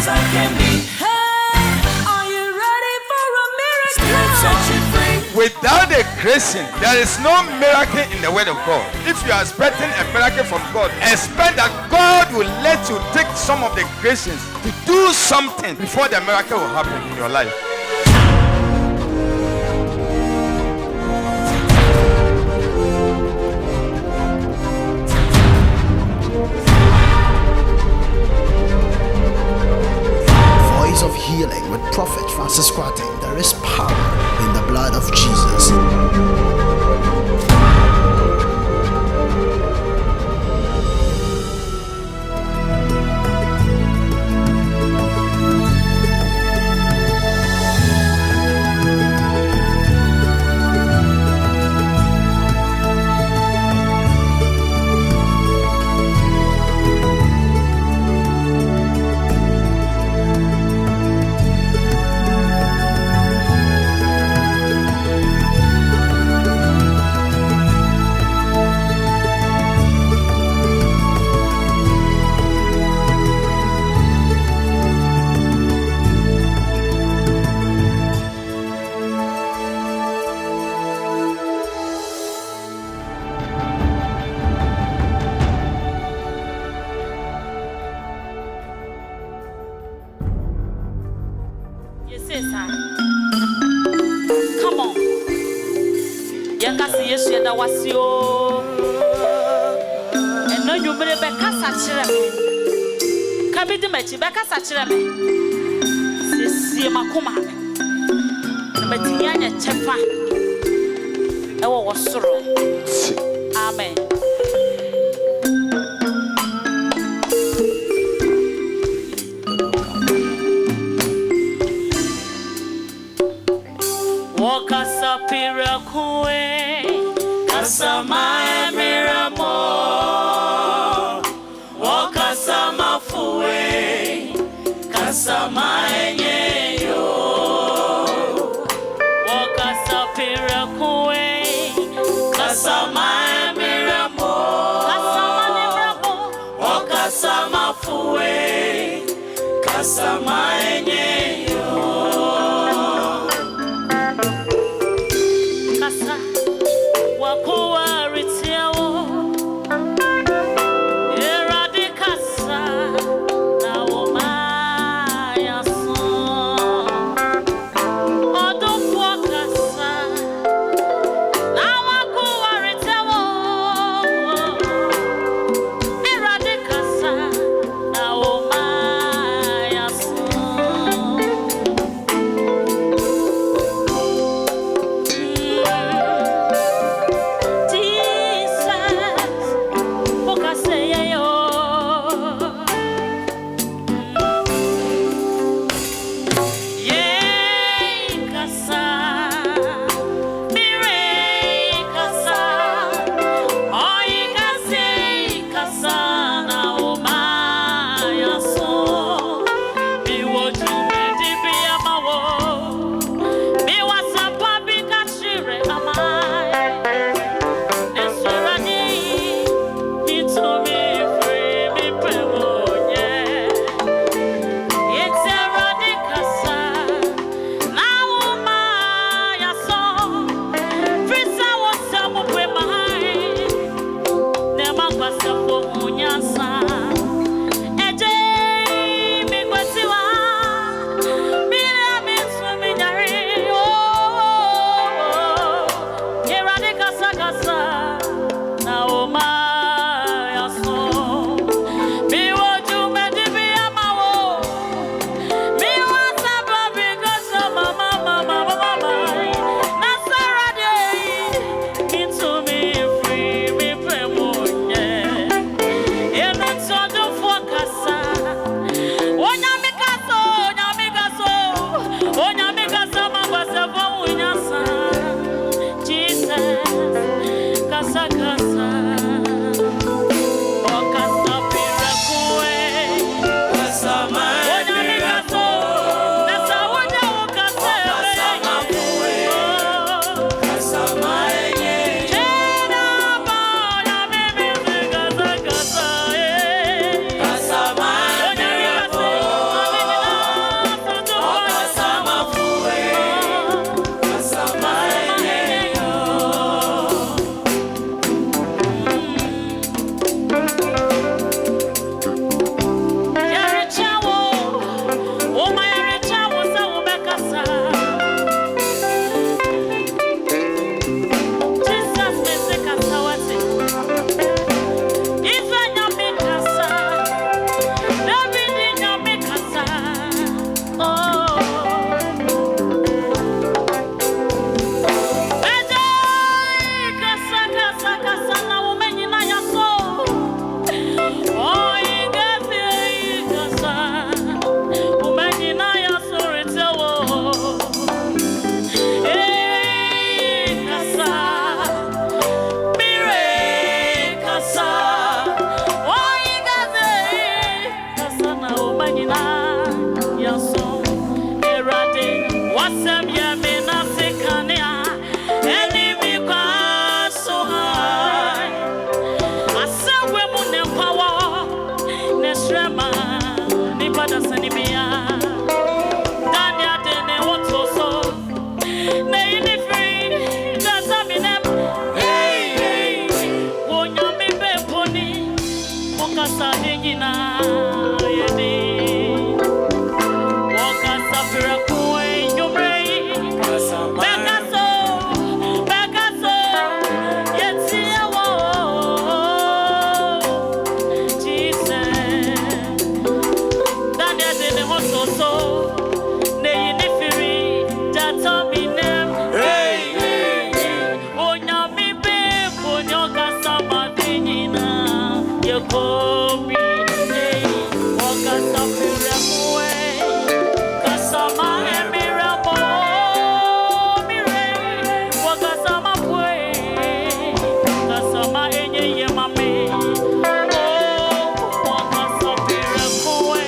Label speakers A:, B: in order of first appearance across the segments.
A: I can be.
B: Hey, are you ready for a miracle?
A: Still searching free.
C: Without a Christian, there is no miracle in the word of God. If you are expecting a miracle from God, expect that God will let you take some of the Christians to do something before the miracle will happen in your life.
D: Voice of Healing with Prophet Francis Kwate. There is power in the blood of Jesus.
B: Come on. Yakasi Yesu yada wasio. Eno nyumire beka sachire me. Kabidi mechi beka sachire me. Sisi makoma. Na metinya nya chefa. Ewo wosoro. Amen. Wakasapira kue kasama emiramo wakasama fue kasama enyeyo wakasapira kue kasama emiramo wakasama fue kasama enyeyo
A: Wakasa dingina yedi Wakasa pirakuwe nyumrei Bekaso Yetia wo Jesus Daniel dene hososo Neyi nifiri Jato minem Onyami bebo Nyokasa madinina Yekomi Wakasa pirakuwe Kasama emiramo Mire Wakasa mapwe Kasama enye yemame Wakasa pirakuwe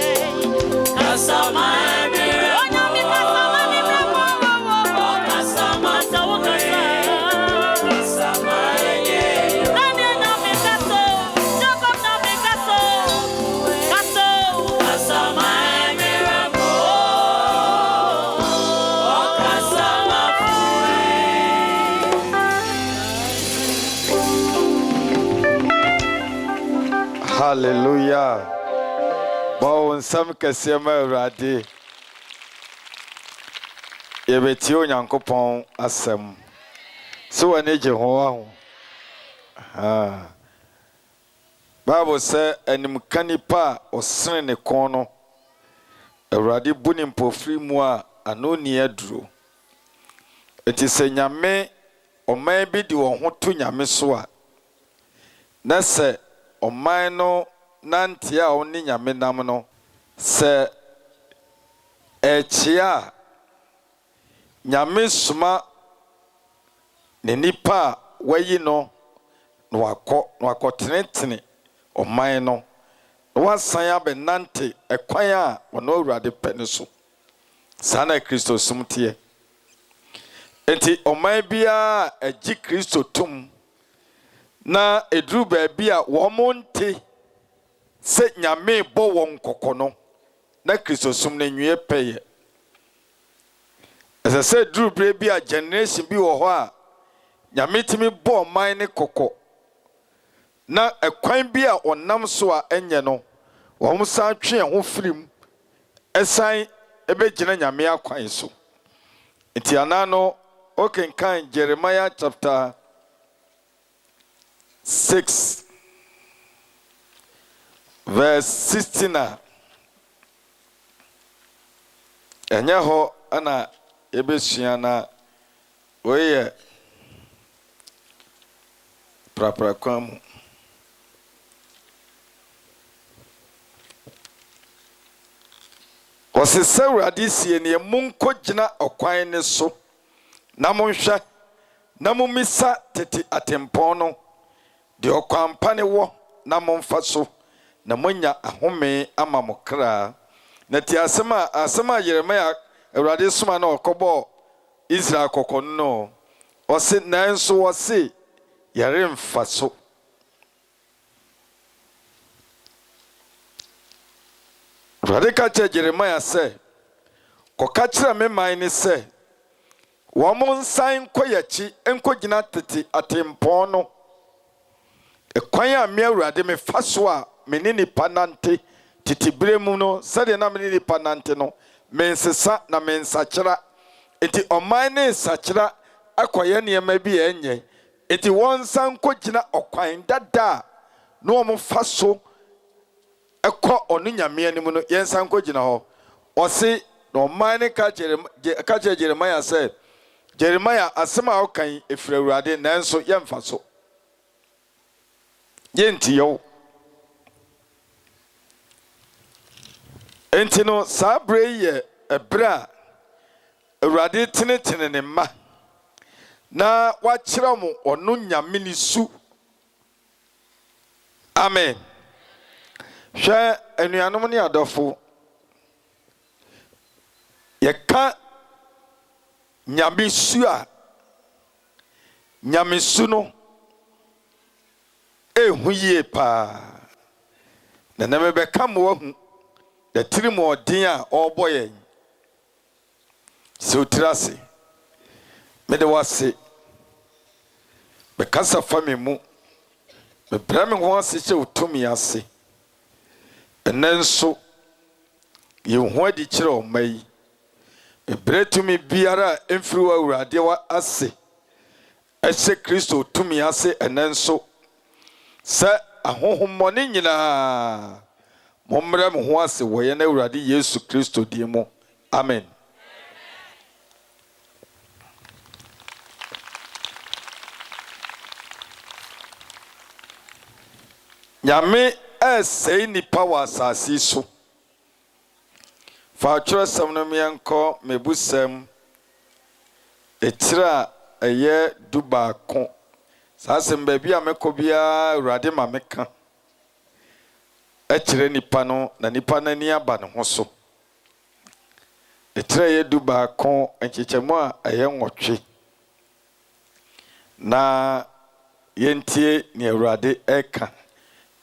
A: Kasama emiramo Onyami kasama emiramo Wakasama Wakasa Kasama enye Daniel na mikaso Jacob na mikaso Kaso Kasama emiramo Wakasama
C: Hallelujah. Bon, some kasema radi. Yebeti onyankopon asem. So aneje ho ah. Bible say animka nipa osene ne kon no. Awurade bu ni mpofiri mu a anoni aduro. Eti se nyame oman bi di won ho to nyame so a. Na se oman no nante a oni nyame nam no se echia nyame suma ne nipa wayi no no akotene oman no wasan abenante ekwan a ono awurade pene so sana Kristo sumtie enti oman bia agi Kristo tum na edru baabi a womonte se nyame bo won kokono na Kristo sum na nwie peye ese se edru baabi a generation bi wo ho a nyame timi bo man ne koko na ekwan bi a onam so a enye no wo san twe ho firim esan ebegina nyame akwan so enti anano okenkan Jeremiah chapter 6 verse 16 enya ho ana ebesua na oye prapra kwamu osese urade sie ne munko gina okwan ne so na monhwe na mumisa tete atempon no de okwampa ne wo na momfa so na monya ahome ama mokra na ti asema Yeremia Awurade soma na okobo Israel kokon no ose nanso ose yare mfa so Awurade ka che Jeremia se koka kira me man ne se wo mon san koyachi enkogina tete atempon no ekwan a me Awurade me fa so a me ne nipa nante titibremu no sade na me ne nipa nante no mensesa na mensachira enti oman ne sachira akoye niema bi enye enti won san kogina okwan dada no omo fa so ekọ onu nyame anim no yen san kogina ho osi no oman ne ka Jeremiah say Jeremiah asema okan efira Awurade nanso yemfa so yenti yo enti no sabre ye ebra Awurade tenetene ne ma na wachira mu onu nyame ni su amen hwe anuanom ne adofo ye ka nyame su a nyame su no ehuye pa na me be kam wo hu the trim odin a oboye so trase me de wase be kasa fami mu be brame ho ase che utumi ase
E: Enenso ye ho adi kire o mai ebretumi biara emfiri wa urade wa ase ese Kristo tumi ase enenso se ahohommɔne nyinaa mommrɛ mo ho ase wɔ yɛn Awurade Yesu Kristo din mu. Amen. Nyame sei nipa wɔ asase so. Fa atwerɛ sam no meɛnkɔ mebusɛm etira ɛyɛ dubaako. Saa asɛm baabi a mekɔ biara Awurade ma meka ɛkyerɛ nipa no na nipa n'ani aba ne ho so. Etira ɛyɛ dubaako nkyekyɛmu a ɛyɛ nwɔtwe. Na yɛntie ne Awurade ɛka.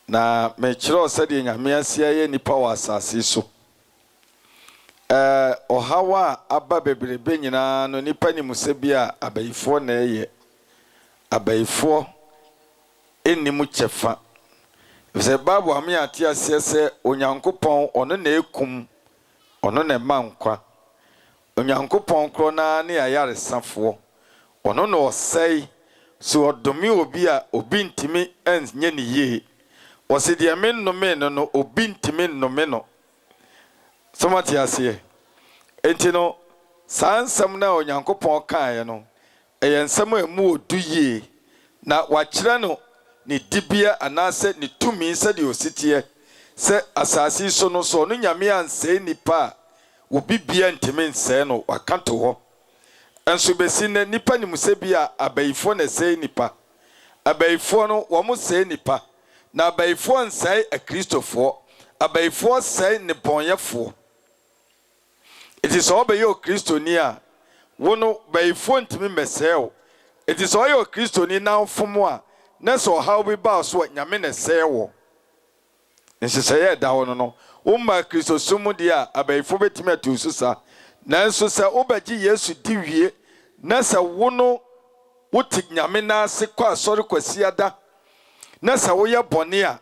E: Na mekyerɛ sɛdeɛ Nyame asia yɛ nipa wɔ asase so. Ohawa aba bebrebe nyinaa no nipa ni musebi a abayifo na ɛyɛ. Abayifo ennimu kyɛfa. Sɛ Bible ame ate aseɛ sɛ Onyankopɔn ɔno na ekum, ɔno na ɛma nkwa. Onyankopɔn koro na ne ayaresafo. Ɔno na ɔsɛe so ɔdome obi a obi ntimi enye ne yie. Wɔsi deɛ me nnome no obi ntimi nnome no. Somati aseɛ. Enti no saa nsɛm na Onyankopɔn kaeɛ no ɛyɛ nsɛm a mu odu yie na wakyerɛ no ne dibia anaasɛ ne tumi sɛdeɛ ositeɛ sɛ asase so no so no Nyame ansɛe nipa a obi bia ntimi nsɛe no waka to hɔ. Enso besi na nipa nim sɛ bi a abayifo na sɛe nipa. Abayifo no wɔn sɛe nipa. Na abayifo nsɛe akristofoɔ. Abayifo sɛe ne bɔnyɛfoɔ. It is all by your Christonia. One by phone to me myself. It is all your Christoni now for more. Neso how we bow so at Yamina say. And she said, down no. My Christo Sumudia, a by phobia to Susa. Nanso say, Obaji, yes, you do ye. Nasa wono would take Yamina sequa sorry quasiada. Nasa woya bonia.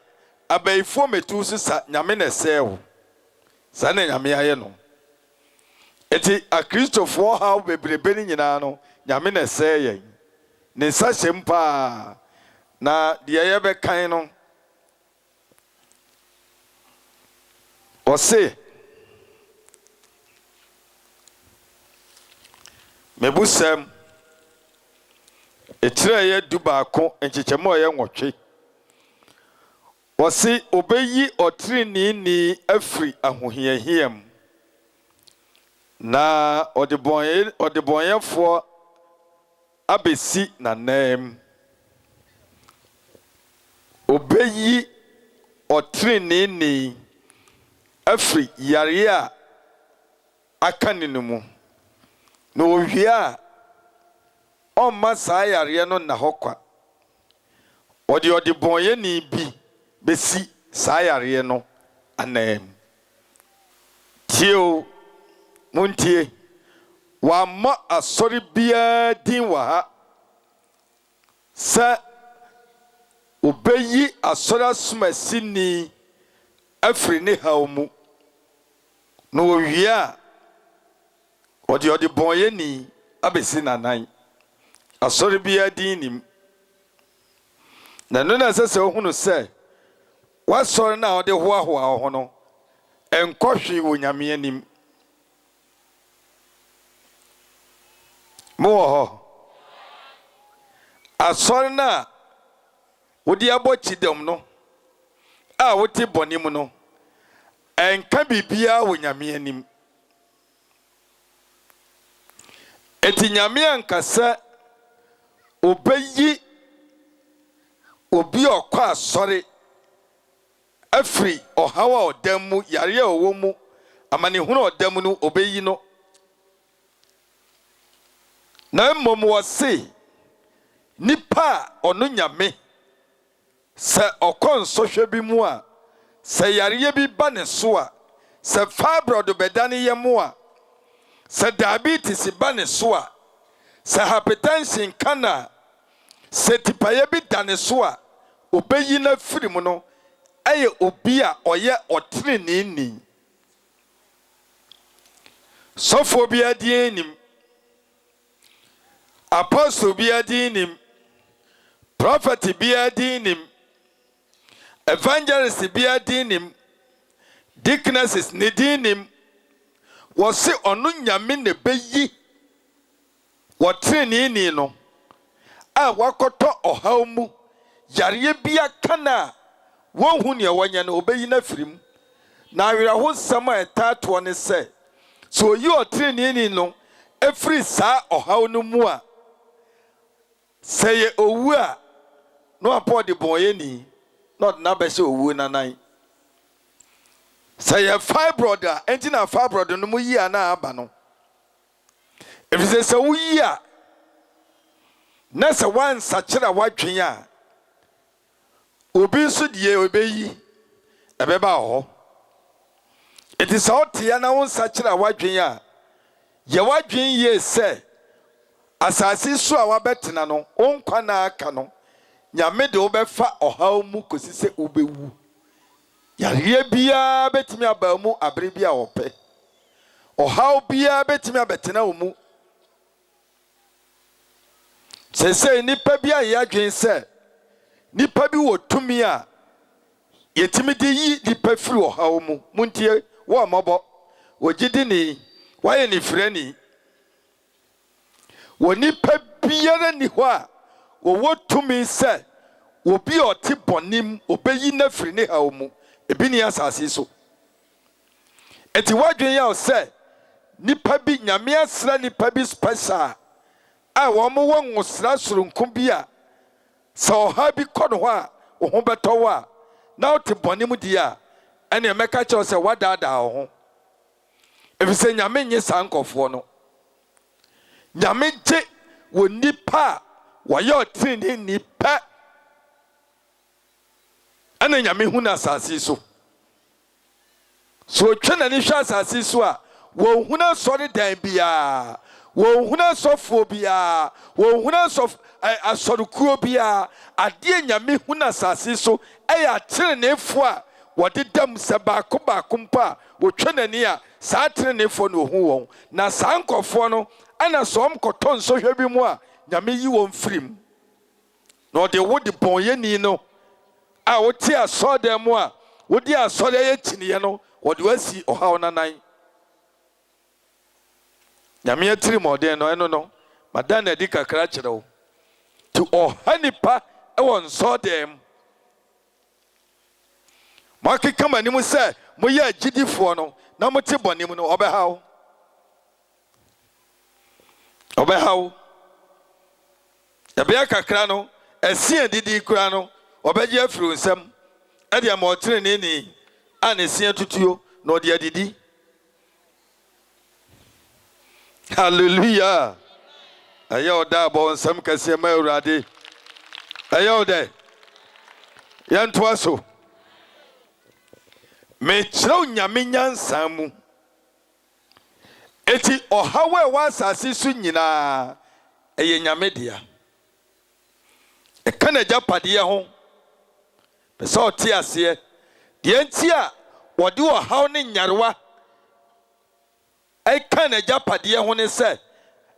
E: A by phome to Susa Yamina say. Sana Yamiano. Eti a Christopher how bebrebe nyina no Nyame na sɛ yɛn ne nsa hyɛm paa na deɛ yɛbɛkan no ɔse mebusɛm etire yɛ dubaako nkyekyɛmu a yɛ nwɔtwe ɔse obeyi ɔtirinini afiri ahohiahiam na odebonyefo abesi na nam obeyi ɔtirinini afiri yare a aka ne no mu na ohwie a ɔmma saa yare no na hɔ kwa odebonyeni bi besi saa yare no anam tio Muntie wama asori bia din wa ha sa obeyi asori asomasini afiri ne haw mu no owie a ode bonyeni abesi nanan asori bia din nim na no na sese ohunu se wasori na ode hoahoa ho no enkɔhwe wo Nyame anim. Mo asɔre na wodi abɔ chidam no a wote bɔnim no enka bibia wo Nyame anim. Eti Nyame ankasa obeyi obi ɔkɔ asɔre afiri ɔhaw a ɔdam mu yare a ɔwɔ mu amanehunu a ɔdam no obeyi no. Na mmom wɔ nipa ɔno Nyame sɛ ɔkɔ nsɔhwɛ bi mu a sɛ yare bi ba ne so a sɛ fibroid bɛda ne yɛ mu a sɛ diabetes ba ne so a sɛ hypertension kana sɛ tipaye bi da ne so a obeyi na firi mu no ɛyɛ obi a ɔyɛ ɔtreneni. Sɔfo bi adi nim, apostle bi adi nim, prophet bi adi nim, evangelist bi adi nim, deaconesses ne di nim. Wɔse ɔno nyame ne beyi wɔtreneni no a wakɔtɔ ɔhaw mu yareɛ bi aka na wɔnhu nea wɔnyɛ no obeyi na firim. Na awerɛho nsɛm a ɛtaatoɔ ne sɛ so oyi ɔtreneni no efiri saa ɔhaw no mu a sɛ yɛ owu a no apɔ de bɔnyɛni na ɔde n'abɛhyɛ owu nanan. Sɛ yɛ fibroid a enti na fibroid no mu yi a na aba no efisɛ sɛ woyi a na sɛ wansakyera wadwen a obi nso die obeyi ɛbɛba hɔ. Enti sɛ ɔte na wansakyera wadwen a yɛ wadwen yie sɛ asase so a wabɛtena no onkwa na aka no nyame de wobɛfa ɔhaw mu kosi sɛ obewu. Yareɛ biara betimi aba mu abere bi a wɔpɛ. Ɔhaw biara betimi abɛtena wo mu. Sɛsɛ nipa bi a yɛadwen sɛ nipa bi wɔ tumi a yɛtimi de yi nipa firi ɔhaw mu. Muntie wo amɔbɔ wɔgyidi ni wɔyɛ ni frɛni. Wɔ nipa biara ni hɔ a wɔwɔ tumi sɛ obi a ɔte bɔnim obeyi na firi ne haw mu. Ebi ni asase so. Eti wadwen ya sɛ nipa bi nyame asra nipa bi special a wɔn wɔ ngosra soronko bi a sɛ ɔha bi kɔ no hɔ a wo ho bɛtɔ wo a na wote bɔne mu di a ɛne ɛmɛka kyerɛw sɛ wadaadaa wo ho. Efisɛ nyame nye saa nkɔfoɔ no. Nyame gye wɔ nipa a wɔyɛ ɔtreneni pɛ ɛna nyame hu na asase so. So otwa n'ani hwɛ asase so a wɔn hu na sɔre dan biara, wɔn hu na sɔfo biara, wɔn hu na asɔrekuo biara. Adeɛ nyame hu na asase so ɛyɛ atreneefo a wɔde dam sɛ baako mpo a wɔtwa n'ani a saa atreneefo no ohu wɔn. Na saa nkɔfoɔ no ɛna sɛ ɔm kɔtɔ nsɔhwɛ bi mu a nyame yi wɔn firim. Na ɔde wo de bɔnyɛni no a wote asɔredan mu a wodi asɔre yɛ kyiniɛ no wɔde wasi ɔhaw nanan. Nyame atiri mɔden no ɛno no madan na di kakra kyerɛ wo. Ti ɔha nipa ɛwɔ nsɔredan mu. Moakeka m'anim sɛ moyɛ agyidifoɔ no na mote bɔnem no ɔbɛhaw. Ɔbɛhaw. Ɛbɛyɛ kakra no ɛsi adidi kura no ɔbɛgye afiri nsɛm ɛde ama ɔtreneni a ne sia tutuo na ɔde adidi. Hallelujah. Ɛyɛ ɔda abɔ nsɛm kɛseɛ ma Awurade. Ɛyɛ ɔda. Yɛntoa so. Mekyerɛw nyame nyansa mu. Eti ɔhaw a ɛwɔ asase so nyinaa ɛyɛ nyame dea. Ɛka n'agyapadeɛ ho. Pɛsɛ ɔte aseɛ. Deɛ nti a wɔde ɔhaw ne nyarewa ɛka n'agyapadeɛ ho ne sɛ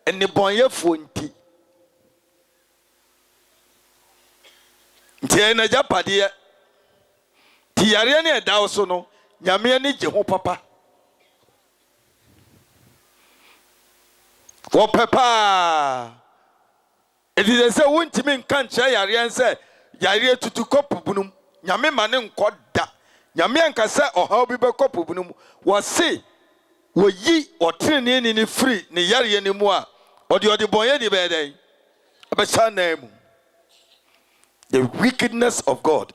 E: nnebɔnyɛfoɔ nti. Nti ɛyɛ n'agyapadeɛ. Ti yareɛ ne ɛda wo so no nyame ani gye ho papa. Wɔpɛ paa. Ɛdi sɛ wontimi nka nkyerɛ yareɛ sɛ yareɛ tutu kɔpo bunum. Nyame ma ne nkɔ da. Nyame anka sɛ ɔhaw bi bɛkɔ po bunum. Wɔse wɔyi ɔtreneni ne firi ne yareɛ ne mu a ɔde bɔnyɛni bɛyɛ dɛn ɛbɛhyɛ nan mu. The wickedness of God.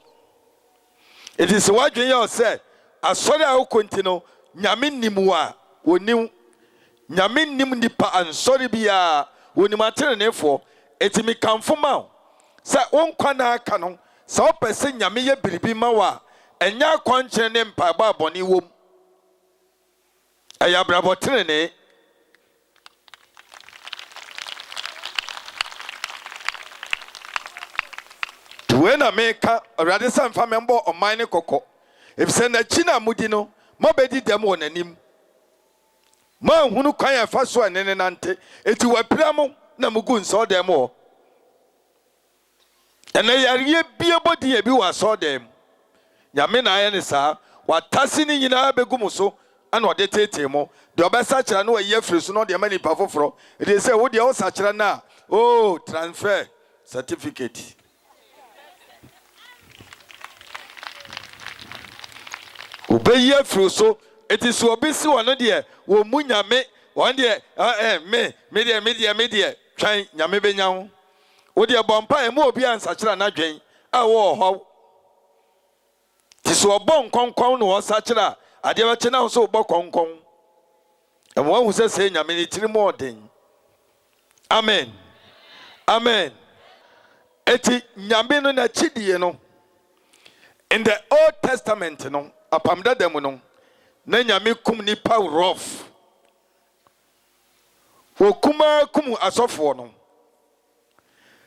E: It is what you say. Asɔre a wokɔ nti no nyame nim wo a wonim. Nyame nim nipa ansɔre biara wonim atrenefoɔ. Eti mi kamfo ma wo sɛ wonkwa na aka no sɛ wopɛ sɛ nyame yɛ biribi ma wo a ɛnyɛ akwankyerɛ ne mpaebɔ abɔne wom. Ɛyɛ abrabɔ trene. when I make a rather some member of mine coco. If send a china mudino, mobedi them on an him. Man who kaya faso and nenante, it will pramo, namugun saw them all. And I are ye be a body a bew saw them. Yamina Yanisa, what tassini in a begumuso, and what they take mo. The Obasach no a year free, so not the many powerful fro. It is a woody all such now. Oh, transfer certificate. Obey ye through so it is so busy one dear. Wo munya me one dear, media, trying Yamebe now. Would your bompa and more be answered na drain? I war how. Tis so a bon con was such a I never channel so bokon. And one who says, saying a minute more thing. Amen. Amen. Eti nyamino na chidi no. In the Old Testament no, apamda demo no. Na nyame kum nipa rough. Wo kuma kum asofo no.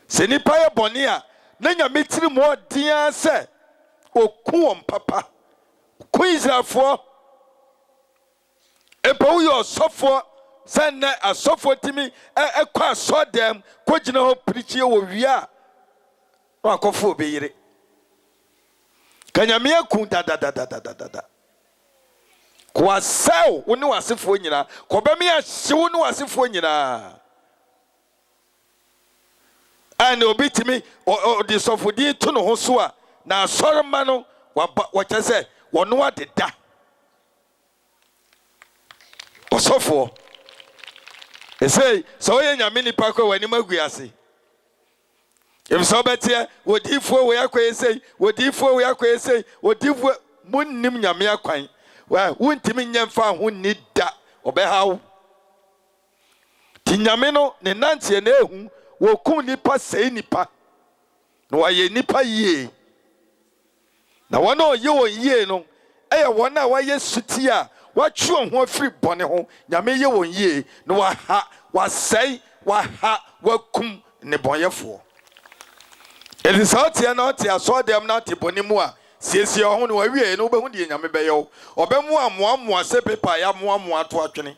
E: Se nipa ye boni a na nyame tiri mo dia se okuom papa. Ku Israelfo epo yo sofo send a sofo timi ekwa so dem ko gina ho preachie wo wia no akofo obeyire kanyame akun da kwa saw woni wasefo nyina ko be me ahye woni wasefo nyina and obitimi o di sofo di to no ho so a na asorma no wa chese wono adeda osofo say so ye nyame nipa kwa wani maguase if so betie wodifo we akwa say wodifo we akwa say wodifo munnim nyame akwan wa wuntimi nyemfa ho ni da obehaw ti nyame no ne nante na ehu wokum nipa sei nipa no waye nipa yie na wono ye won yie no eye wona waye suti a watwe ho afiri bone ho nyame ye won yie no wasei wakum ne bonyefo elisautia na otia so dem na tiboni mu a siesie ho no wawie no obehu de nyame beyo obemu amoamoa se pepa ya moamoa to atwene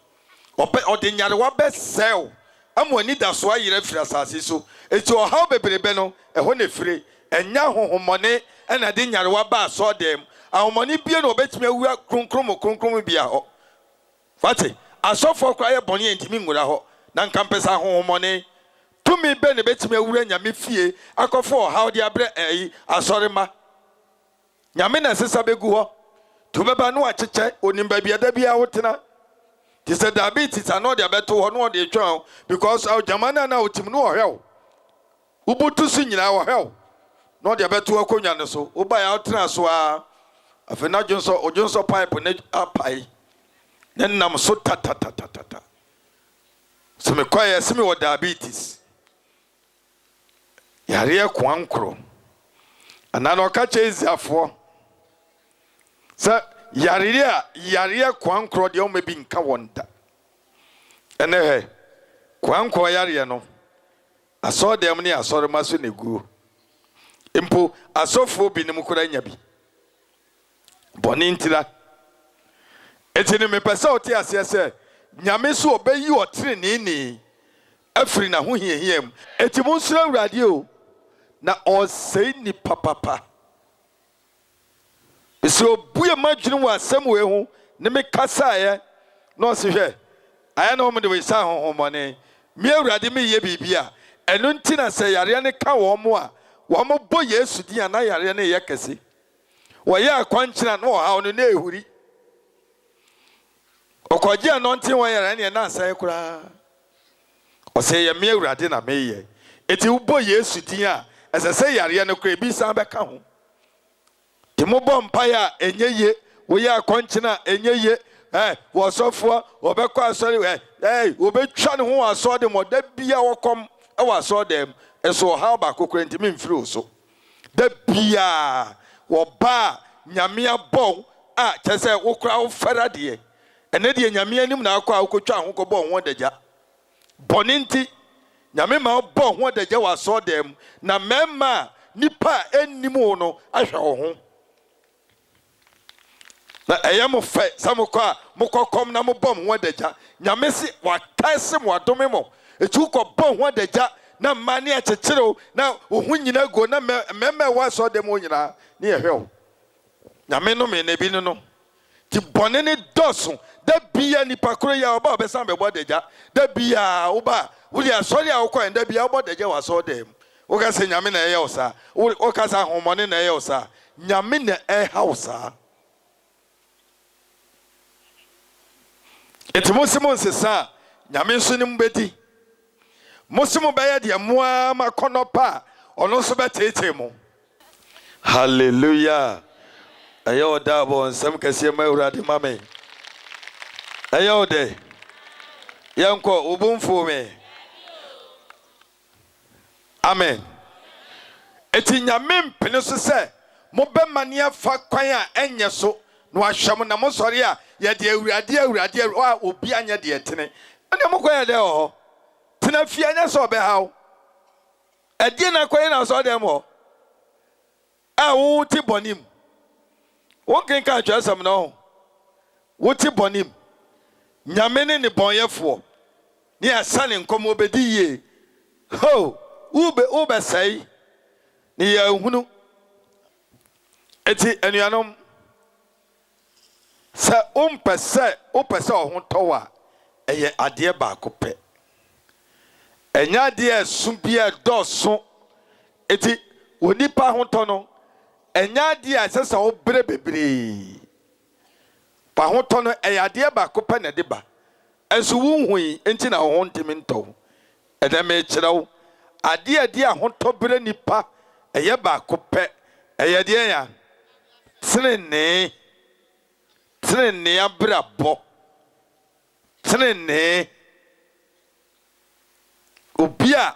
E: ode nyare wa besel amoni da so ayire fira asase so eti o ha bebrebe no eho ne fire enya hohomone ena de nyare wa ba so dem ahomoni bie no obetimi awua kronkrom bia ho fati asofo kwa ye boni entimi ngura ho na nkampesa hohomone tumi be ne betimi awura nyame fie akofo ha de abre asorema nyame na sesa begu ho to beba no acheche onimba bia da bia wotena ti se diabetes ano de abeto ho no de twa because our jamana na otim no ohwe ubutu su nyina ohwe no de abeto akonya ne so oba ya wotena so a afena ojonso pipe ne apai nenam so ta so me kwaye simi wo diabetes yare kwankro anano ka cheziafo sa yare kwankro de o mebi nka wonda ene he kwankro yare no aso dem ne asore maso ne guo impo asofo bi ne mukura nya bi boni ntira etini me pesa oti asese nyame so obeyi otire ni afiri na ho hiehiem eti munsura awrade o na osei ni papa esi obuye madwene wa asem we ho ne me kasaye no se hwe aya na omo de we sa honhomone mi awrade me ye bibia enu ntina se yare ne ka wo mo a wo mo bo Yesu dia na yare ne ye kese wo ye akwankyina no ha ono na ehuri okoje anontin wo yare ne na asai kura o se ye mi awrade na me ye eti wo bo Yesu dia ese se yare ne kura bi san be ka ho ti mo bo mpaya enyeye wo ye akwankyina enyeye wo sofo obekọ asori wo betwa ne ho aso de mo da bia wokom e wo aso dem eso ha ba kokora ntimi mfiri so da bia wo ba nyame abon a chese wo kura wo farade ene de nyame anim na akọ akotwa ho ko bo ho dagya boninti nyame ma bo ho dagya wo aso dem na memma nipa ennimu no ahwe wo ho na eyamo fe samukọ a mukọkom na mobom ho adagya nyame se wataise mo adome mo etu kọ bom ho adagya na mane a chechero na ohu nyina go na mema wa so dem nyina ne yehwe nyame no me na bi no ti bone ne doso da bia nipa koro ya oba obesan be bodagya da bia oba wuli asori a wokọ da bia bodagya wa so dem wo ka se nyame na eye osa wo ka sa homone na eye osa nyame na hausa eti musimu nsesa nyame nso ni mbedi musimu baya de moa makonopa ono so betete mu hallelujah ayo da bo nsam kase ma urade mame ayo de yanko ubunfu me amen eti nyame mpene so se mo be mane afa kwan a enye so no ahwam na mo sori a ye de awurade a obi anya de etene ene mo koya de ho tena fi anya so be hawo ade na koya na so de mo a wo ti bonim won ken ka twasam no wo ti bonim nyame ne bonyefo ne asane nkomo obedi ye ho ube sai ni ya hunu eti anuanom sa umpese ohun towa eye ade ba akopɛ enya ade esu bia doso eti onipa ho to no enya ade asesa wo bre bebre pa ho to no eye ade ba akopɛ na de ba enso wunhui enti na ho ntimi nto edem e kyerɛw ade ho to bre nipa eye ba akopɛ eye de ya Trene abrabo trene obia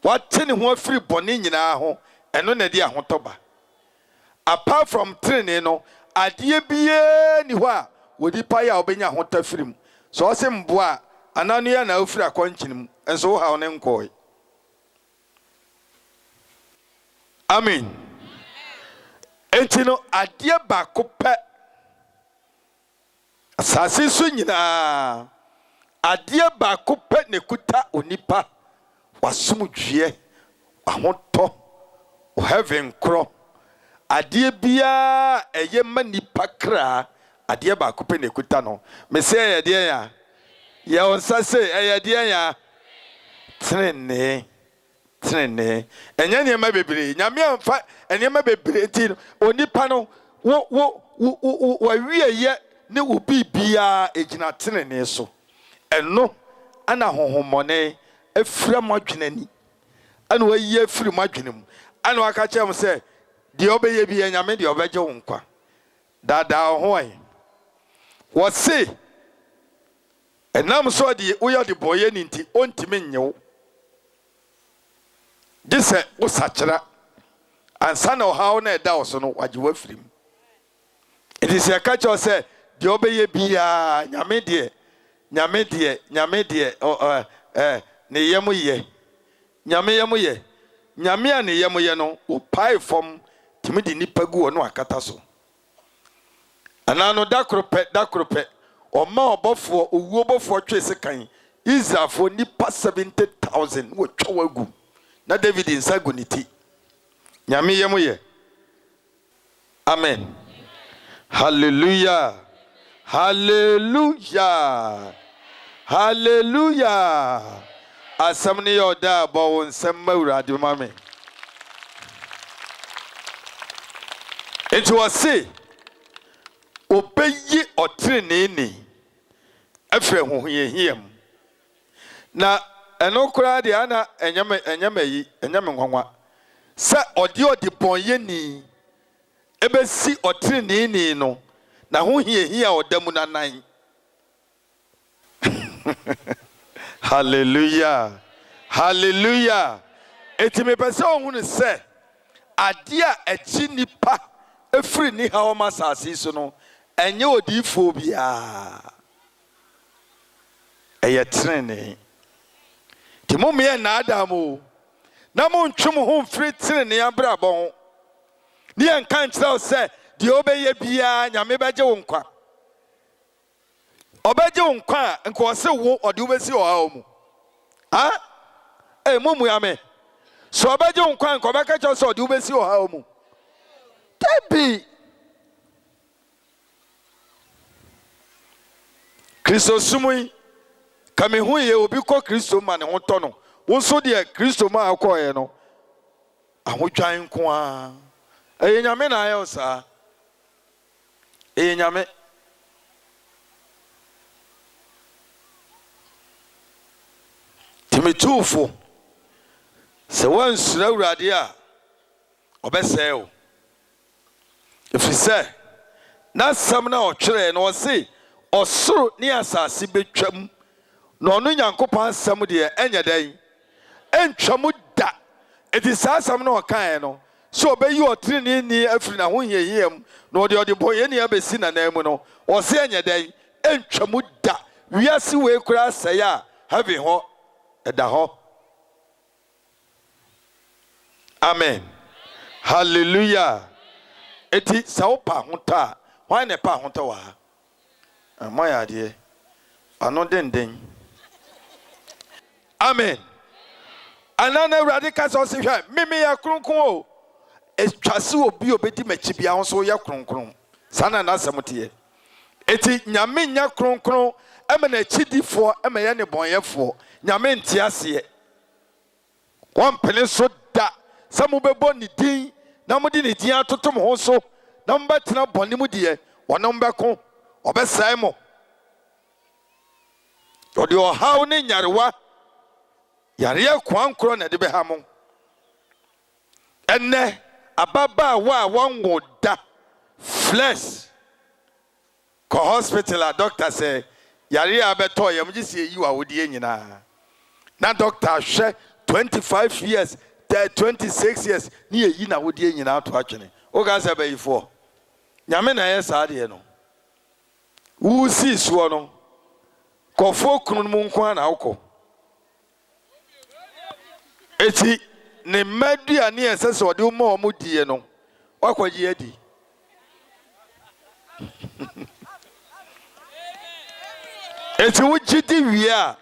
E: watene ho afiri bone nyina ho eno na dia ho toba apart from trene no ade bie ni ho a wodi pa ya obenya ho tafirim so o se mboa ananu ya na afiri akwanchinim enso wo ha ne nkoi amen entino ade ba kopɛ asase so nyina ade ba kopɛ ne kuta onipa wasomdwie ahoto o heaven kro ade bia eye manipa kra ade ba kopɛ ne kuta no me se eye de ya ye onsa se eye de ya trene enya ne ma bebre nyame amfa enya ma bebre ti onipa no wo wieye ne obi bia ejina trene so eno ana honhomone afira modwenani ana wayi afiri modwenem ana waka chem se de obeye bia nyame de obeje wo nkwa dada ho ai wo se enam so de uyo de boye ni nti ontimi nyewo dise usachira ansana ohawo na eda wo so no waje wafirim it is a catch or say de obeye bia nyame de ne yemu ye nyame a ne yemu ye no o pai from timi di nipa gu no akata so anano dakrope o ma obofo owuo bofo twese kan Israelfo nipa 70,000 wo twa gu na David insaguniti nyame yemu ye amen hallelujah asamni yoda bo nsem mawurade mame enti wose obeyi otreneni afre hohuyehiem na enokura de ana enyame nwanwa se odi bonyeni ebesi otreneni no na hohuyehia odamu na nan hallelujah eti me pese ohunu se ade a echi nipa efiri ni ha o masasi so no enye odifo bia eye trene ti mo me na adamu na montwe mo ho mfiri tenene abrabɔ ho ne yɛnka nkyerɛ wo sɛ deɛ wobɛyɛ biara nyame bɛgye wo nkwa ɔbɛgye wo nkwa a nka ɔse wo ɔde wobɛsi ɔhaw mu mumu ya me so ɔbɛgye wo nkwa nka ɔbɛka kyerɛ sɛ ɔde wobɛsi ɔhaw mu dabi kristo sumu yi ka me hu yɛ obi kɔ kristo ma ne ho tɔ no wo nso deɛ kristo ma akɔɔyɛ no ahodwan nko a ɛyɛ nyame na ayɛ wo saa ɛyɛ nyame timitufo sɛ wansura awurade a ɔbɛsɛe wo ɛfiri sɛ n'asɛm na ɔtwerɛ no ɔse ɔsoro ne asase betwam na ɔno nyankopɔn asɛm deɛ ɛnyɛ dɛn ɛntwam da ɛti saa asɛm na ɔkaeɛ no sɛ ɔbɛyi ɔtirinini afiri n'ahohiahiam na ɔde bɔnyɛni abɛsi n'anan mu no ɔse ɛnyɛ dɛn ɛntwam da wiase wei koraa sɛe a heaven hɔ ɛda hɔ amen hallelujah eti sɛ wopa ahotɔ a hwan na ɛpa ahotɔ wɔ ha moyɛ adeɛ ano denden amen ana na awurade ka sɛ ɔse hwɛ meme yɛ kronkron o ɛtwa se obi obɛdi m'akyi bia ho so woyɛ kronkron saa na n'asɛm teɛ eti nyame nyɛ kronkron ɛma n'akyidifoɔ ɛma yɛ ne bɔnyɛfoɔ nyame nte aseɛ wɔmpene so da sɛ mobɛbɔ ne din na mode ne din atoto mo ho so na mobɛtena bɔne mu deɛ ɔno mbɛko ɔbɛsɛe mo ɔde ɔhaw ne nyarewa yareɛ kwankorɔ na ɛde bɛha mo ɛnɛ ababaawa a wɔnwo da flesh kɔ hospital a doctor sɛ yareɛ a bɛtɔɔ yɛ mogye sɛ ɛyi wɔ awodeɛ nyinaa na doctor hwɛ 25 years 26 years ne yɛyi na awodeɛ nyinaa to atwene woka sɛ bɛyifoɔ nyame na ɛyɛ saa deɛ no wusii soɔ no kɔfoɔ kunu no mu nko a na wokɔ eti ne mma aduane a ɛsɛ sɛ ɔde wo ma ɔmo die no wakɔgye adi eti wogye di wie a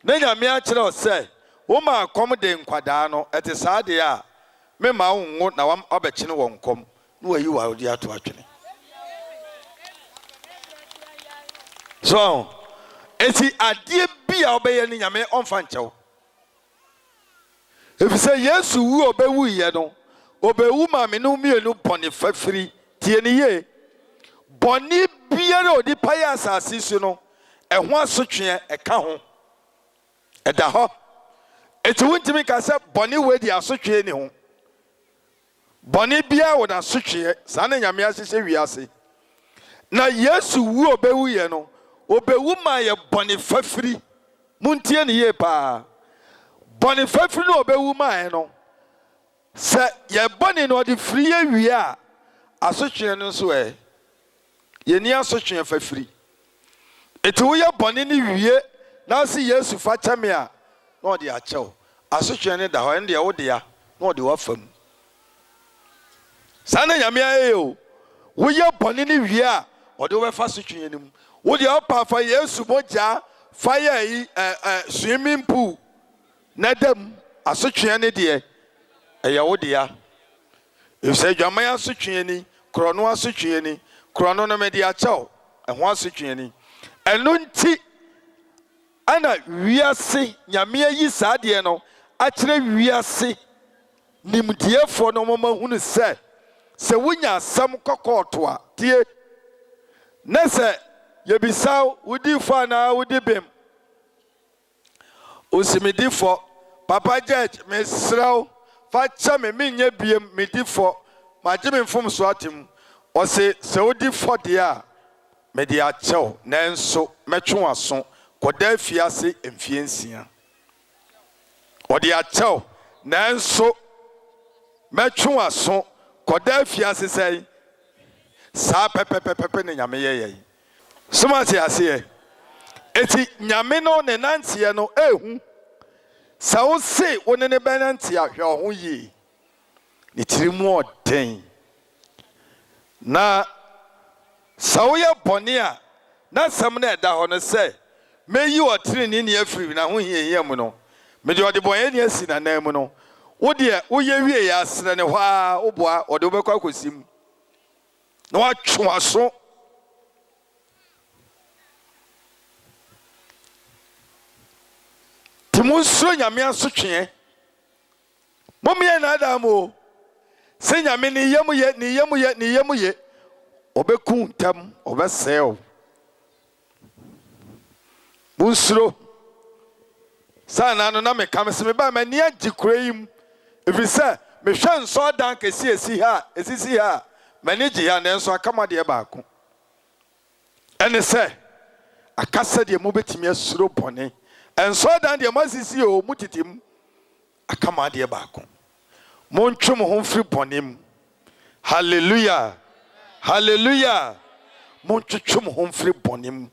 E: na nyame akyerɛ wo sɛ woma akɔm de nkwadaa no ɛte saa deɛ a mema wo ngo na wabɛkyene wɔ nkɔm na wayi wɔ awode ato atwene so eti adeɛ bi a wobɛyɛ ne nyame ɔmfa nkyɛw efisɛ yesu wu ɔbɛwu yɛ no ɔbɛwu maame no mmienu bɔne fafiri tie ne yie bɔne biara ɔde pa yɛ asase so no ɛho asotweɛ ɛka ho ɛda hɔ eti wontimi ka sɛ bɔne wei de asotweɛ ne ho bɔne biara wɔ n'asotweɛ saa ne nyame ahyehyɛ wiase na yesu wu ɔbɛwu yɛ no ɔbɛwu ma yɛ bɔne fafiri muntie ne yie paa bɔne fafiri no ɔbɛwu ma yɛ no sɛ yɛ bɔne no ɔde firi yɛ wie a asotweɛ no nso yɛni asotweɛ fafiri eti woyɛ bɔne ne wie na ɔse yesu fa kyɛ me a na ɔde akyɛw asotweɛ no da hɔ ɛno deɛ wode ya na ɔde wafa mu saa na nyame ayɛ o woyɛ bɔne ne wie a ɔde wobɛfa asotweɛ no mu wode ɔpa fa yesu mogya fa yɛ swimming pool na dam asotweɛ no deɛ ɛyɛ wode ya efisɛ dwaman asotweɛ ni korɔno asotweɛ ni korɔno no mede akyɛw ɛho asotweɛ ni ɛno nti ana wiase nyame ayi saa deɛ no akyerɛ wiase nimdiefoɔ no mama hunu sɛ wonya asɛm kɔkɔɔto a tie na sɛ yɛbisaw wodi fo anaa wodi bem osimidifo papa judge mesrɛw fa kyɛ me menyɛ biem medifo magye me mfom so atem ɔse sɛ wodi fo deɛ a mede akyɛw nanso mɛtwe waso kɔda afiase mfie nsia ɔde akyɛw nanso mɛtwe waso kɔda afiase sɛ saa pɛpɛpɛpɛ ne nyame yɛyɛ soma te aseɛ eti nyame no ne nanteɛ no ehu Sa wo se wo ne benanti ahwe ho yi. Ni tiri mu oden. Na sa wo ye bone a na sam na eda ho no se meyi otiri ni afiri na ho hie mu no. Me de ode boye ni asi na nan mu no. Wo de wo ye wie ya asre ne hɔ a wo boa ode wo bekɔ akosim. Na wa twe aso. Timunso nyame asotwe. Momye na adamu. Se nyame ni yemuye. Obeku ntam, obeseo. Bunsuro. Sana no na me kamse me ba mani agikura If say me hwe nso dan kesi esisi ha. Mani gi ya na nso akama de baako. Ene se akasa de mo betimi asuro bone. Enso dan de masisi o mutitim akama de baako. Montwe mo ho mfiri bonem. Hallelujah. Hallelujah. Montwe mo ho mfiri bonem.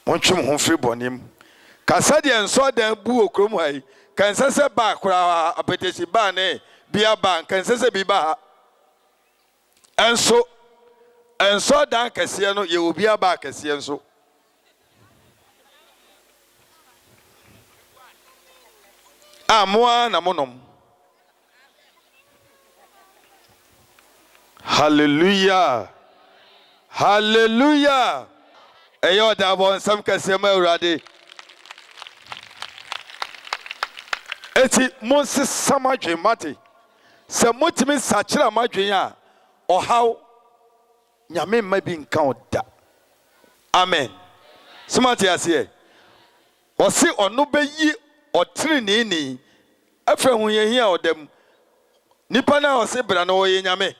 E: Montwe mo ho mfiri bonem. Kasa de enso dan bu okrom hai. Kan sese ba kura apetesi ba ne bia ba kan sese bi ba. Enso dan kese no ye obi aba kese enso. Amoa na monom. Hallelujah. Hallelujah. Eyo da bon sam kese ma urade. Eti monse samadwe mate. Se motimi sachira madwen a ohaw nyame ma bi nka oda. Amen. Smart ase. Osi onu beyi otiri ni afra hu ye hia odam. Nipa na osi bra na oye nyame.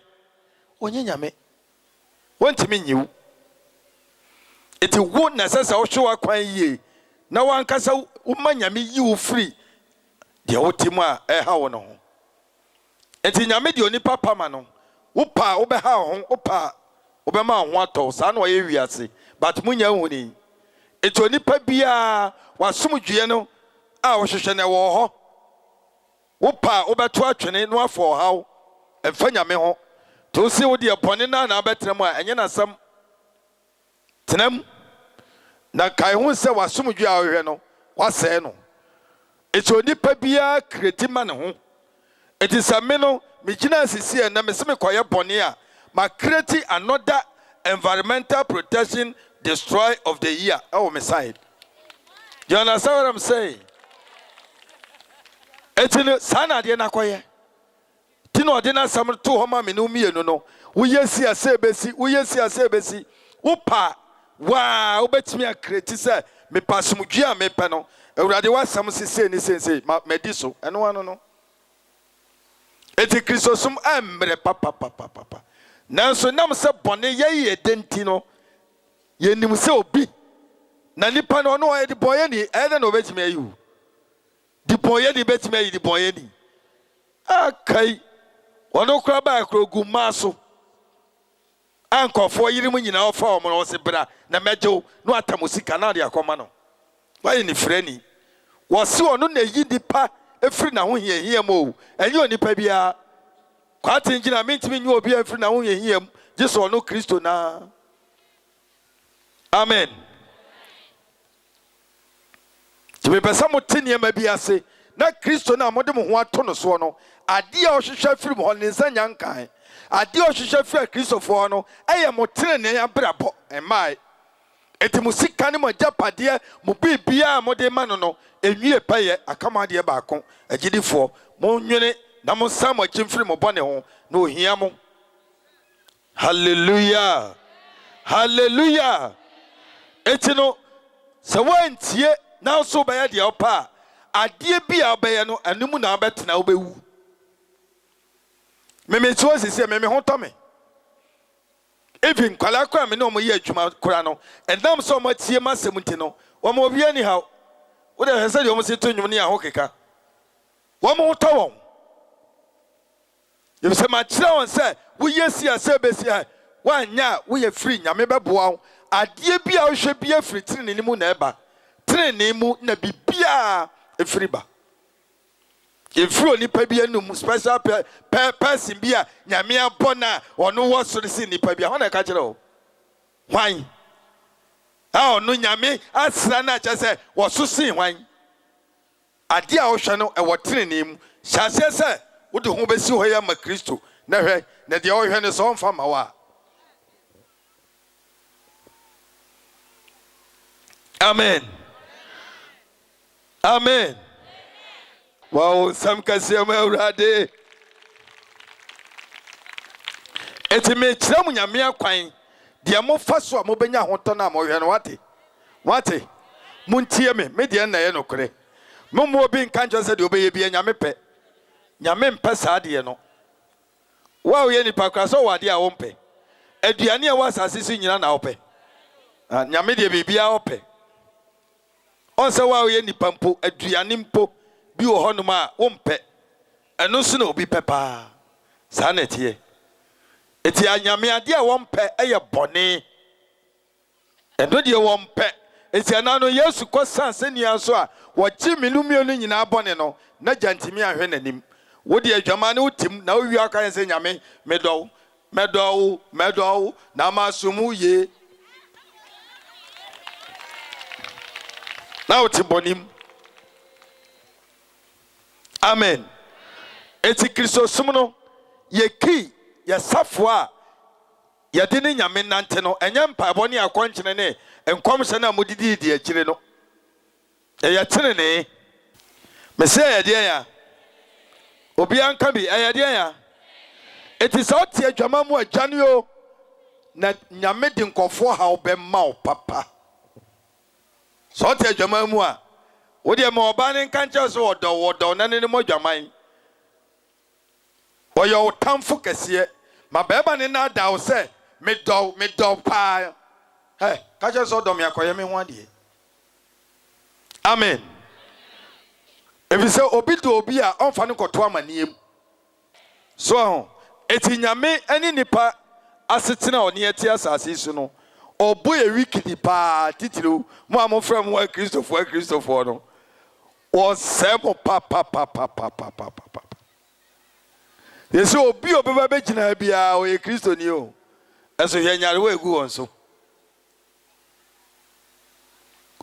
E: Onye nyame. Wontimi nyiwu. Eti wo na sasa wo hwe wakwan yie. Na wankasa umma nyame yi wo free. De wotimu a eha wo no ho. Enti nyame de oni papa ma no. Wo pa wo be ha ho, wo pa wo be ma ho ato. Sa na oye wiase. But munya hu ni. Enti oni pa bia wasomdue no a wo hwehwe na wo ho. Wo pa wo be to atwene no afo hawo. Emfa nyame ho. To se wo de bone na betrem a enye na sam. Tenam na kai hu se wasomdue a wo hwe no wase no. It's only pabia creatima no. It is a meno, Mijina Sisi and Namasimi Koya Bonia, ma create another environmental protection destroy of the year. Oh, Messiah. You understand what I'm saying? It's in Sana Diana Koya. Tino Dina Sam to Homa Minumi no. We yes, a sebesi. Upa, wow, bet me a creative, me passumugia me pano. Urade wa sam sese ni sense mediso eno wano no eti Christosum ambre papa nanso nam se bone ye denti no ye nim se obi na nipa no no di boye ni ede no betime ayu di boye ni betime ayi di boye ni akai wono kura ba krogu maso ankofo yirimu nyina ofa omo no se bra na mejo no atamusika na de akoma no why ni freni wasi onu na yi dipa efiri na ho hie mo enye onipa bia kwate ngina mentimi nyi obi efiri na ho hie jesu onu Kristo na amen tibe pesa motini ma bia se na Kristo na modem ho ato no so no ade a ohwehwe afiri mo ne nsanya nkan ade a ohwehwe afiri Kristo fo no eye motene ne abrabo emai eti musika ne mo japade mo bibia mo de ma no enwie paye akamade baako agidifo mo nwene na mo sam akimfiri mo bone ho na ohia mo. Hallelujah. Hallelujah. Eti no se wantie na so be ya de opa ade bia obeye no anumu na betena obewu meme tuo sisi meme ho tome even kwala kwa me no mo ye adwuma kura no endam so mo tie masemunti no wo mo bia ni ha wo de hese de wo se to nwum ni ahokeka wo mo to won ye se ma kira won se wo yesi ase besi ha wanya wo ye free nyame beboa ade bia wo hwe bia free tiri ni mu na eba tenene mu na bibia efiriba efiri onipa bi anum special person bi a nyame abona ono wo so si nipa bi a ho na ka kire o hwan a ono nyame asra na cha se wo so si hwan ade a wo hwe no e wo tenene mu hyase se wo de ho besi ho ya ma Kristo na hwe na de wo hwe ne so mfa ma wa. Amen. Amen. Wow, some kasiyama urade. Eti me kyerɛ mu nyame akwan de mo fa so a mo benya hoto na mo hwɛ no wate muntie me de na ye nokore mo obi nka nkyɛ sɛ de obeye bia nyame pɛ nyame mpɛ saa de no wa wo ye nipa kra so wade a wo mpɛ aduane a wasase so nyina na wo pɛ nyame de bibia wo pɛ on se wa wo ye nipa mpo aduane mpo bi wo honom a wo mpɛ ɛno so na obi pɛ pa saa na tie eti anyame ade a wo mpɛ ɛyɛ bɔne ɛno de wo mpɛ eti ana no Yesu kɔ sanse nia so a wo gye minumio no nyina bɔne no na gyantimi ahwɛ nanim wo de adwama ne wotim na wo wi aka yɛ sɛ nyame medɔw na masumu ye na wote bɔnim. Amen. Eti Kristo sum no ye ki ye safo a ye de ne nyame nante no enye mpa bɔne akɔnkyene ne enkom hye na modidi di akire no ye tene ne me se ye de ya obi anka bi ye de ya eti so tie adwama mu adwane o na nyame de nkɔfo ha obɛma o papa so tie adwama mu a wo de ma oba ne nka nkyɛ so wɔdɔ na ne mo adwaman wɔyɛ wo tamfo kɛseɛ ma bɛɛba ne na da wo sɛ medɔ paa ka kyɛ so dɔ me akɔyɛ me ho adeɛ. Amen. Ebi sɛ obi do obi a ɔmfa ne kɔto amanneɛm so eti nyame ani nipa asetena ɔne ɛte asase so no ɔbɔ ewikidi paa titiriw mo a mo frɛ mo Kristofo no wɔsɛ mo pa yesi obi obeba begina bia o ye Kristoni o eso hwɛ nyare wo egu wɔn so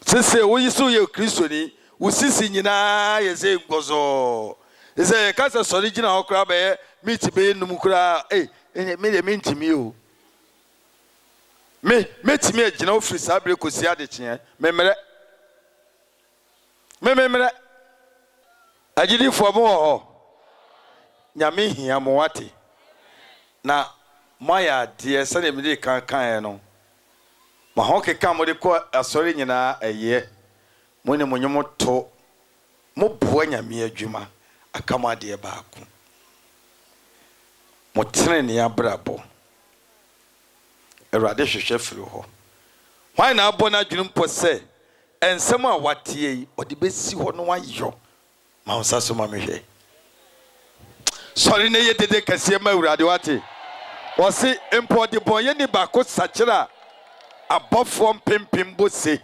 E: sese wo yiso ye Kristoni wo sisi nyina ye se ngozo ese ka se sori gina okra be meet be num kra me de mentimi o me metimi agina ofiri sabre kosi ade kye memere agidi fo mo ho nyame hia mo wate na moya de se ne me de kan no ma ho keka mo de ko asori nyina eye mo ne mo nyom to mo boa nyame adwuma akama de baako mo tene ne abrabo Erade hwehwe firi ho hwan na abɔ na adwene mpo sɛ ensɛm a watie yi ɔde besi hɔ no ayɔ ma onsa so ma mehwɛ sɔre ne ye dede kɛseɛ ma Awurade wate wɔse mpo de bɔnyɛ ni baako sakyera abɔfoɔ mpempem bose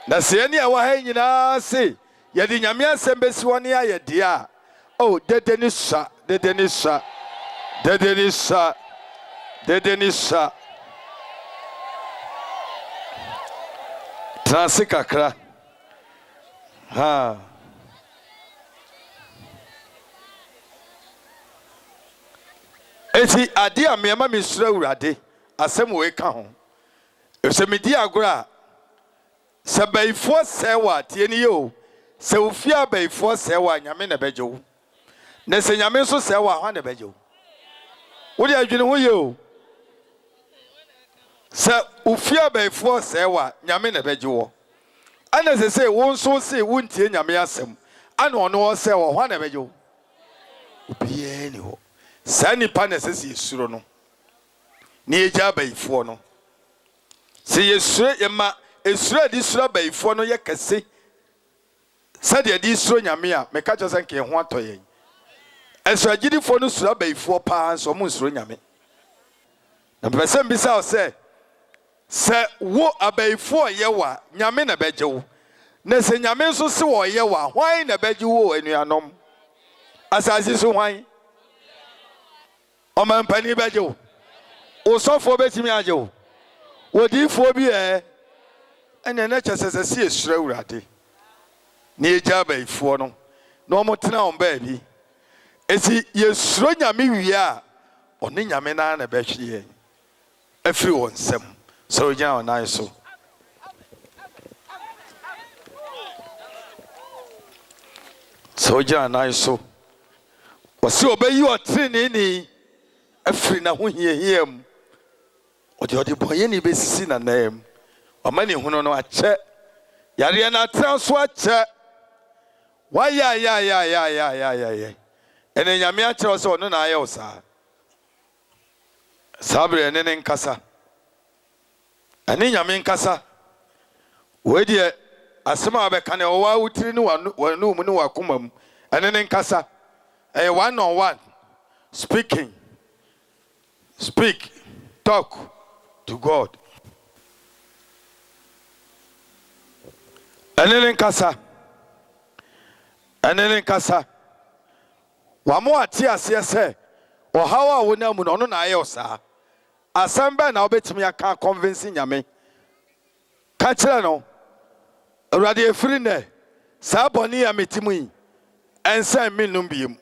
E: na sɛ ni a wɔ ha nyinaa se yɛde nyame asɛm besi hɔ ne ayɛ deɛ a dede ni sa Transi kakra. Eti ade a me ma me sura Awurade asɛm we ka ho. Ese me di agora sɛ baifo sɛwa tie ni yo sɛ ofia baifo sɛwa nyame na bɛgye wo. Na sɛ nyame so sɛwa hwan na bɛgye wo. Wo di adwene ho yo. Sɛ ofia baifo sɛwa nyame na bɛgye wo. Ana sɛ wo nso se wo ntie nyame asɛm. Ana ɔno sɛwa hwan na bɛgye wo. Obiye ni ho. Sɛ nipa na sɛ yesuro no. Ni egya baifo no. Sɛ yesuro yema esuro di suro baifo no ye kɛse. Sɛ de di suro nyame a meka kyɛ sɛ nke ho atɔ yɛn. Ɛso agidifo no suro baifo paa nso mo suro nyame. Na pɛsɛm bi sa sɛ wo abaifo ye wa nyame na bɛgye wo. na sɛ nyame nso se wɔyɛ wa hwan na bɛgye wo anuanom asase so hwan ɔmampani bɛgye wo osɔfoɔ bɛtumi agye wo wodiifoɔ bi ɛne na kyɛ sɛ si esura Awurade na yɛgya abayifoɔ no na ɔmo tena wɔn baabi esi yɛsuro nyame wie a ɔne nyame na bɛhwe yɛn afiri wɔn nsam sɛ ogyina wɔn nan so sɛ ogyina wɔn nan so wɔsi ɔbɛyi ɔteneeni afiri na ho hiahia mu ɔde bɔnyɛni bɛsisi n'anan mu ɔma ne hunu no akyɛ yareɛ na atena so akyɛ wayɛ ɛne nyame akyerɛ sɛ ɔno na ayɛ wo saa berɛ ne nkasa ɛne nyame nkasa wei deɛ asɛm a wabɛka ne ɔwɔ awotiri ne w'anum ne w'akoma mu ɛne ne nkasa ɛyɛ 1-on-1 speak talk to God ɛne ne nkasa wamo ate aseɛ sɛ ɔhaw a wona mu no ɔno na ayɛ wo saa asɛm bɛn na wobɛtumi aka convince nyame ka kyerɛ no Awurade efiri nnɛ saa bɔne a metimu yi ɛnsɛn me nnom biem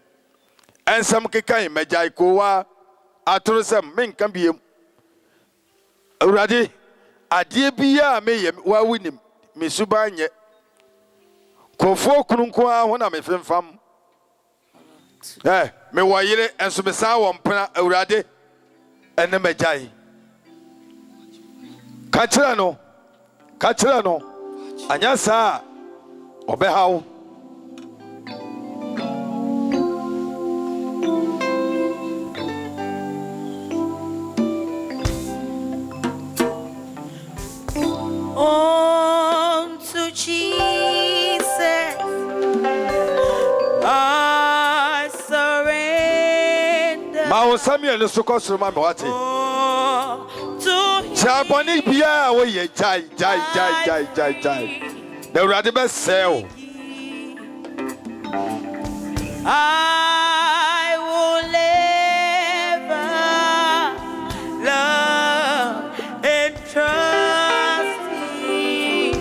E: ɛnsɛm keka yi magyae kowa atoro sɛm menka biem Awurade adeɛ biara meyɛ wawu nim me suban nyɛ kɔfoɔ kununko a ho na mefemfam me wɔ yere enso me saa wɔ mpena Awurade ɛne magyae ka kyerɛ no anya saa ɔbɛhaw
B: Unto Jesus I surrender.
E: ma wo Samuel so kɔ soro ma me wate
B: To
E: Chaboni biya wo ye jai na Awurade bɛsɛe wo
B: I will never love and trust in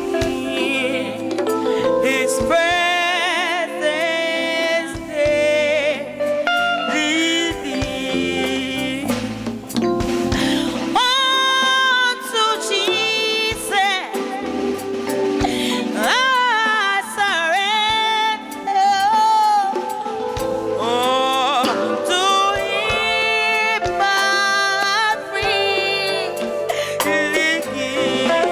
B: His presence daily. Unto Jesus I surrender. To Him my freely give.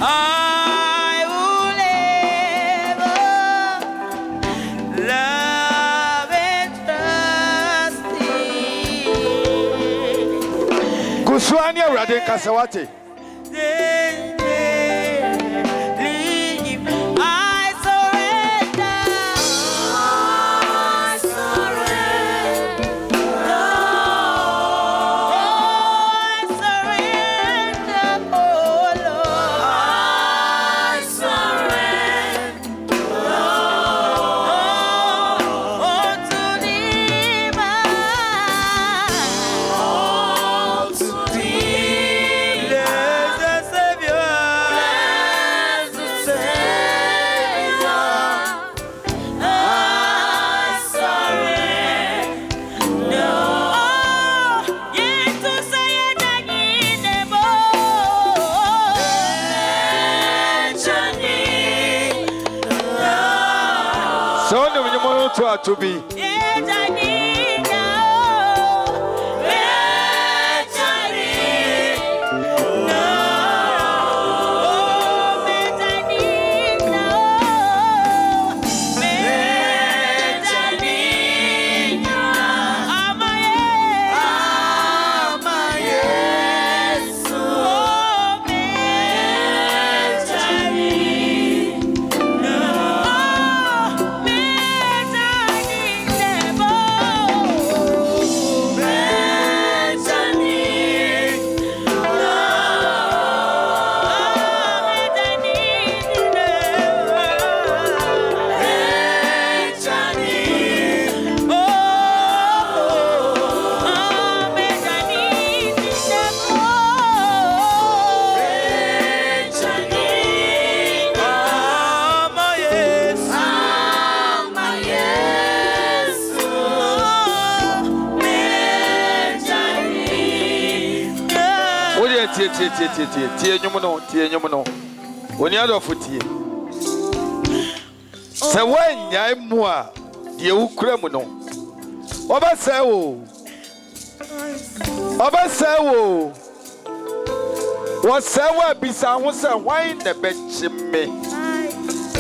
B: I will ever love and trust Him.
E: Kusuani Awurade nkasa wate so ne mnyemo to atobi tie nyum no oni adofo tie se wanyai mu a de ukura mu no obese wo wose wa bisa ho se wan na bechime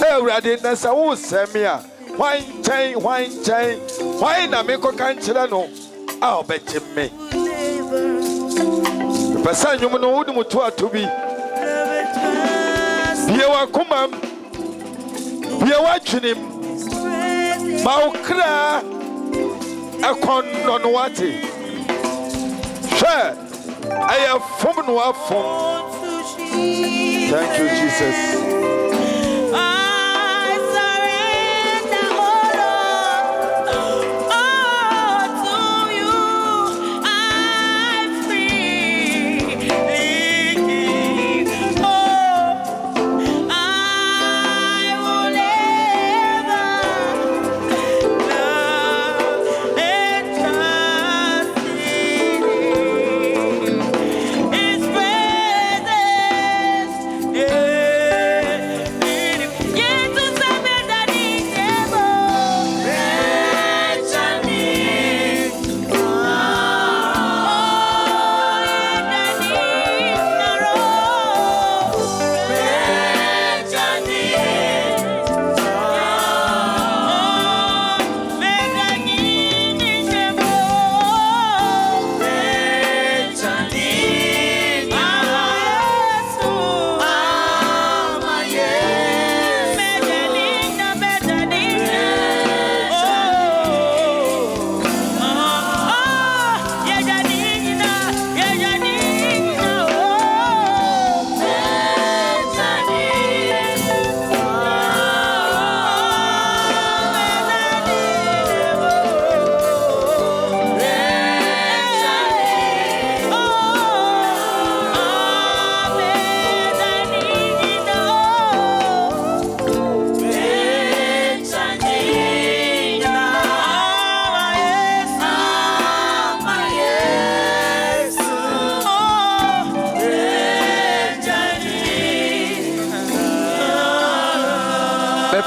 E: Ewurade na se wo se me a wan na me ko kan kire no a obechime Pasa nyum no wudi mutu atobi bie wa kumam bie wa twinim ma okra akon no wate hwe aya fom no afom. Thank you, Jesus.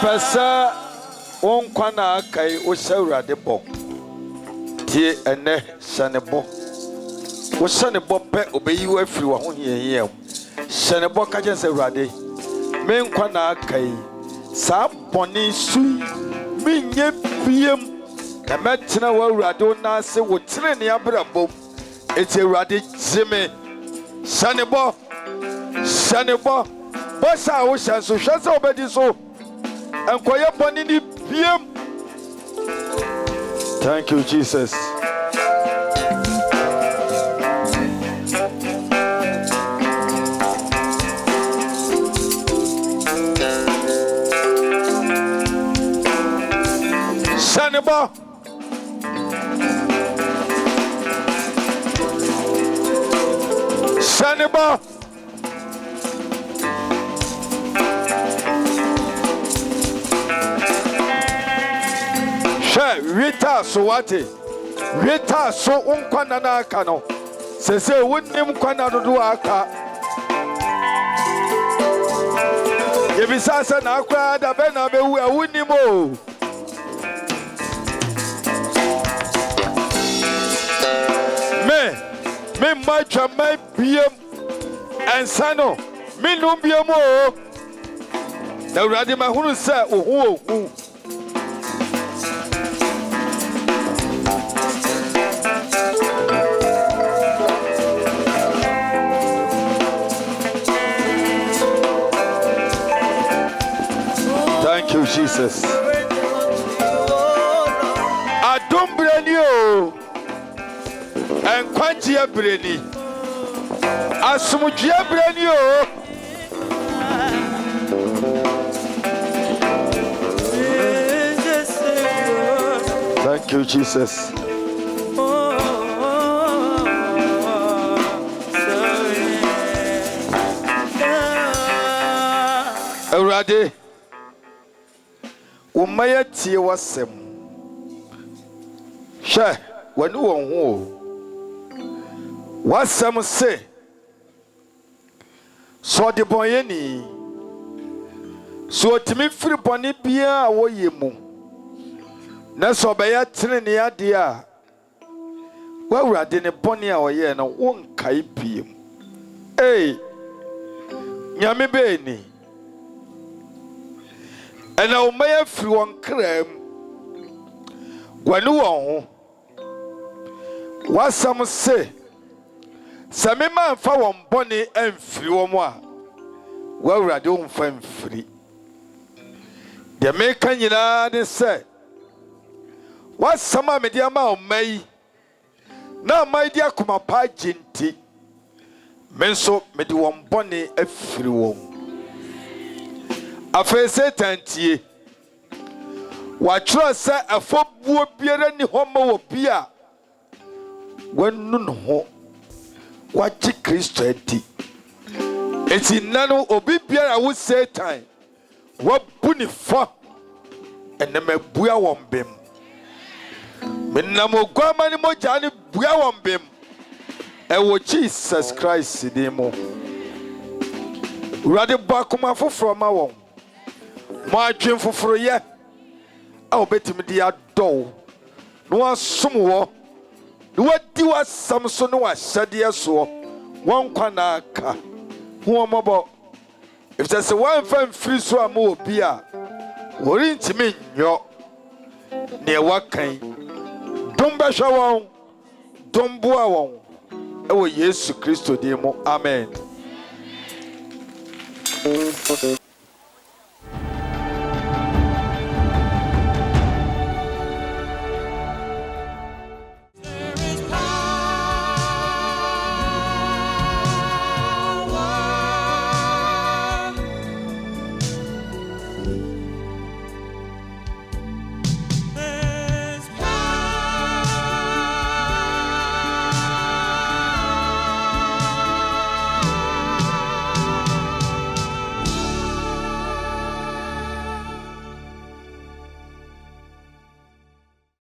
E: Pesa won kwana kai o shawrade bo tie ene shanebo wo shanebo pe obeyi wa firi wa ho hiyehiyem shanebo ka je shawrade me kwana kai sa boni su minye biem na metina wa urade na se wo tire ne abrabom eti urade jime shanebo bo sa wo shanso hwese obedi so enkoye boni ni biem. Thank you, Jesus. Shanebo Rita so wate Rita so unkwana na aka no sese wonnim kwana dodo aka yebisa se na akwa da be na be wu awunnim o me matwa mai biem ensano me no biem o na urade ma hunu se ohu Thank you, Jesus. Adom breni o. Enkwajia breni. Asumujia breni o. Thank you, Jesus. Already. Umaya tie wasem hwe wani won ho wasem se So the boy any. So to me free boni bia wo yemu. Na so be ya tene ne ade a. Wa wurade ne boni a wo ye no won kai biem. Hey. Nyame be ni. Ena o maya free won kram. Gwanu won ho. Wasam se. Same man fa won boni emfiri wo mo a. Wa wurade won fa emfiri. De me kan nyina de se. Wasam a me dia ma o mai. Na mai dia kuma pa jinti. Menso me di won boni afiri won. Afa Satan tie. Wa tro se afobuo biara ni homo wo bia. Wanu no ho. Wa ji Kristo ati. Eti nanu obi biara wo Satan. Wa buni fa. Ene me bua won bem. Menamo gwama ni moja ni bua won bem. Ewo Jesus Christ demo. Urade bakuma foforo ma won. Mo adwen foforo ye. A obetimi dia do. No asom wo. No wadi wasam so no ahyade so. Won kwa na aka. Hu omobo. If say one fan free so am obi a. Wori ntimi nyo. Ne wakan. Dom ba hwa won. Dom boa won. Ewo Yesu Kristo demo. Amen.